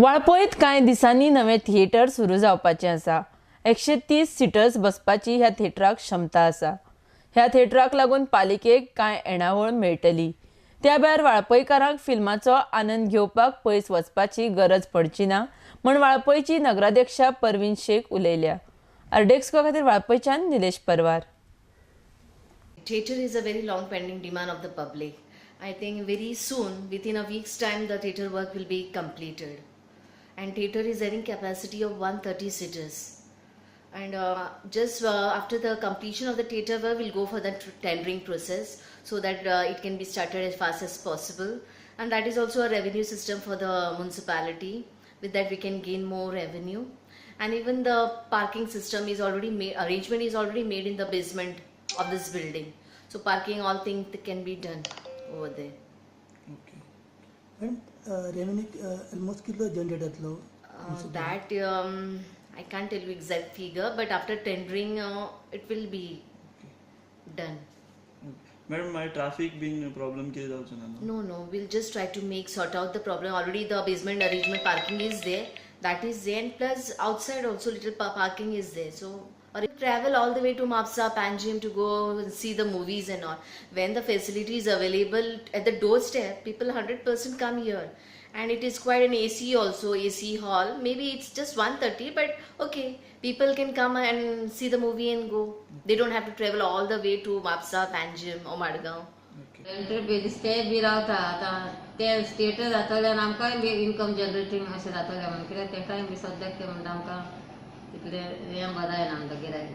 वाळपयत कांय दिसांनी नवें थिएटर सुरू जावपाचें आसा. 130 सिटर्स बसपाची ह्या थिएटराक क्षमता आसा. ह्या थिएटराक लागून पालिकेक कांय येणावळ मेळटली. त्या भायर वाळपयकारांक फिल्माचो आनंद घेवपाक पयस वचपाची गरज पडची ना म्हण वाळपयची नगराध्यक्षा परवीन शेख उलयल्या. अर्डेक्सको खातीर वाळपयच्यान निलेश परवार. Theatre is a very long pending demand of the public. I think very soon, within a week's time, the theatre work will be completed. And theatre is having capacity of 130 sitters. And just after the completion of the theatre work, we'll go for the tendering process so that it can be started as fast as possible. And that is also a revenue system for the municipality. With that, we can gain more revenue. And even the parking system is already made, arrangement is already made in the basement of this building. So parking, all things can be done over there. Okay. And revenue almost kilo generate atlo. That I can't tell you exact figure, but after tendering, it will be done. Madam, my traffic being a problem ke jaw chana. No, we'll just try to sort out the problem. Already the basement arrangement parking is there. That is there, and plus outside also little parking is there. So or if travel all the way to Mapsa, Panjim to go and see the movies and all. When the facility is available at the doorstep, people 100% come here. And it is quite an AC also, AC hall. Maybe it's just 130, but okay, people can come and see the movie and go. They don't have to travel all the way to Mapsa, Panjim or Madgaon. Rented basis ते B रावता आतां ते theatre जातल्यार आमकांय be income जनरेटींग अशें जातलें म्हणून कित्याक तेंकाय बी सद्याक ते म्हणटा आमकां तितलें हें बरें जायना आमकां गिरायक